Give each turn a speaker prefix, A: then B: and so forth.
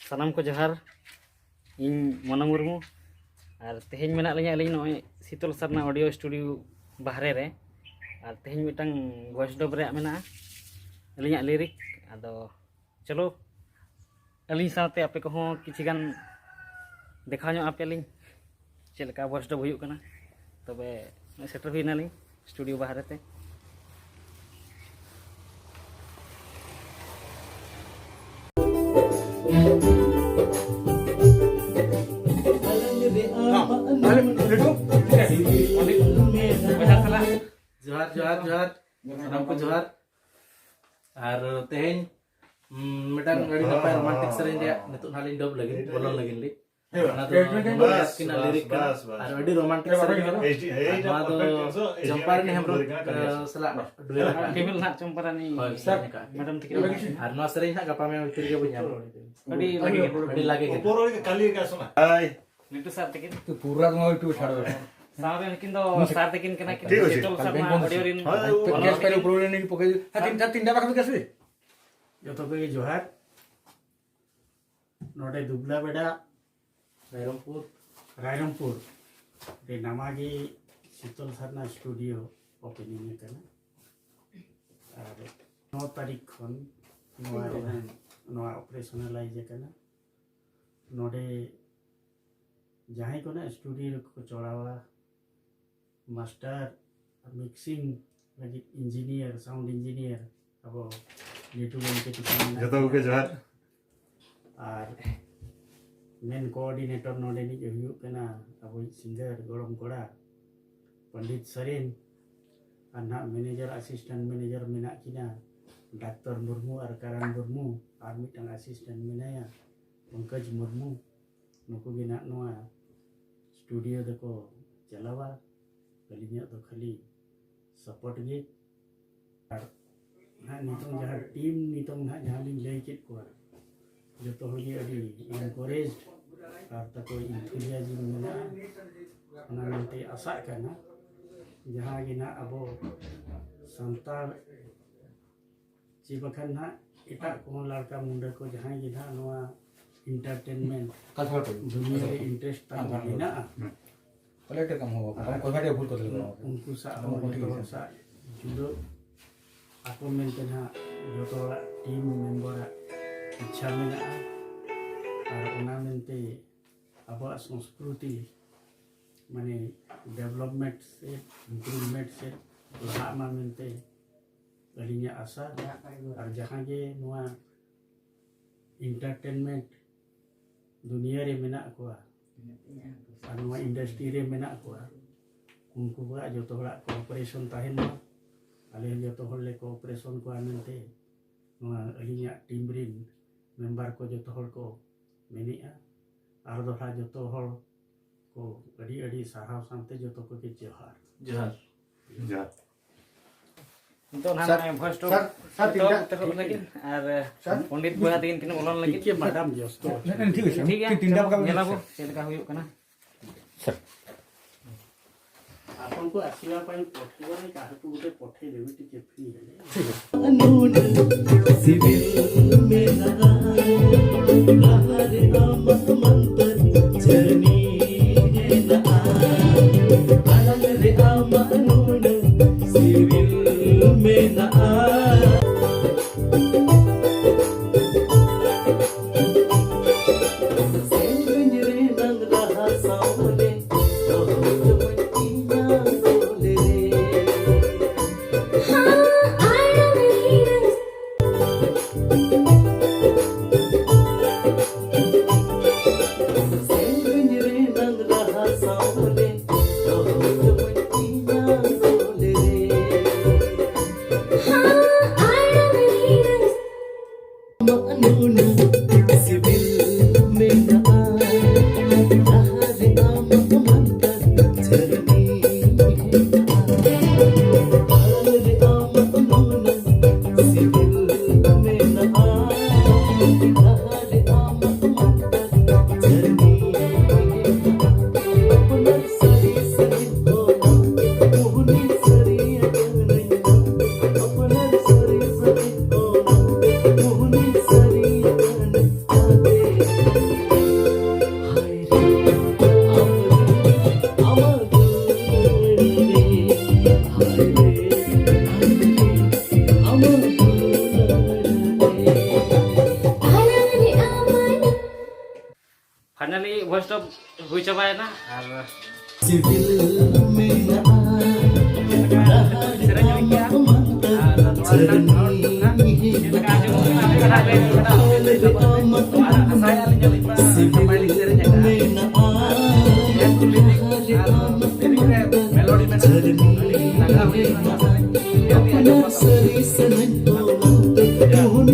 A: सानाम को जोहार इन मना मुर्मू और तेहेñ मेना लिया अलिñ नॉय शीतल सरना ऑडियो स्टूडियो बाहरे रे और तेहेñ मिटang वॉइस डब रे मेना अलिñ लिरिक आदो चलो अलिñ साथे आपे को हों किछि गान देखा ᱧᱚᱜ आपे लिñ चेलका वॉइस डब हुयुक कना तबे सेटर हुइना लिñ स्टूडियो बाहरे ते
B: जोहार जोहार जोहार सानाम को जोहार और तेहेñ मिटांग गड़ी नपाय रोमांटिक सेरेñ रे नितु हालिñ डब लगिन बोलन लगिन ली ना तो किना लिरिक का और अडी रोमांटिक सेरेñ का मा तो चंपारनी हमरो सला डुएल का
A: केमिल ना चंपारनी
B: सर
A: मैडम तक
B: और नो सेरेñ ना गपा में उतर के बुझा अडी लागे
C: पोरो काली का सुना हाय
A: नितु साथ तक
D: तो पूरा तुम टू छाड़ो
A: सावे लेकिन तो साथ तक किन कना शीतल सरना ऑडियो रिन
D: गैस पहले प्रोग्राम नहीं पके तीन डबा खाबे कैसे
E: जो तो पे जोहार नोटे दुबला बेड़ा रायरंगपुर रे नामागी शीतल सरना स्टूडियो ओपनिंग करना और 9 तारीख खन नोआ ऑपरेशनलाइज करना नोडे जहाँ को ना स्टूडियो को चढ़ावा मास्टर मिक्सिंग लगी इंजीनियर साउंड इंजीनियर अब
C: जतो के जोहार
E: और मेन कोऑर्डिनेटर नोडे नि जो हुयुक कना अब सिंगर गोड़म कोड़ा पंडित सरेन और ना मैनेजर असिस्टेंट मैनेजर मेना किना डॉक्टर मुर्मू और करण मुर्मू और मिटंग असिस्टेंट मेनाया पंकज मुर्मू नुकु गिना नोआ स्टूडियो देखो चलावा कलिnya तो खाली सपोर्ट गे और ना नितों जहाँ टीम नितों ना जहाँ लिंग ले कित को जो तो होगी अभी इनकरेज और तको इंथुजियाज्म मेना ना मिलते आशा करना जहाँ गिना अबो संतार चिबखन ना इटा को लड़का मुंडे को जहाँ गिना नोआ इंटरटेनमेंट दुनिया रे इंटरेस्ट तक बिना
D: कलेक्टर कम हो कोई बाटे भूल कर ले
E: उनको सा सा जुदो आपो मेंते ना जो तो टीम मेंबर इच्छा मेना और उना मेंते अब संस्कृति माने डेवलपमेंट से इम्प्रूवमेंट से लहा मा मेंते अलिnya आशा और जहाँ के नोआ इंटरटेनमेंट दुनिया रे मेना को और नोआ इंडस्ट्री रे मेना को उनको बा जो तो कोऑपरेशन ताहेन आले जो तो ले कोऑपरेशन को आनते नोआ अलिnya टीम रिन मेंबर को जो तो को मेनिया और दोहा जो तो को अड़ी अड़ी साहाव सामते जो तो को के जोहार
B: जोहार
C: जोहार
A: तो ना फर्स्ट सर तो लगिन और पंडित बुआ तकिन किन बोलन लगिन
E: के मैडम जस्तो
D: ठीक है
A: ठीक है
D: तीन डबा का
A: गेलाबो चेलका हुयुक कना
D: सर
E: आपन को आसीवा पाई पठिबो नै काहे को गुटे पठै देबी टिके फ्री हेले
F: सिविल में लगा हमारे आमद मंतर चरनी है ना आनंद रे आमनून सिविल में ना
A: फाइनली वॉइस टॉप हुई चाबायना और
F: Civil menaan Seri senang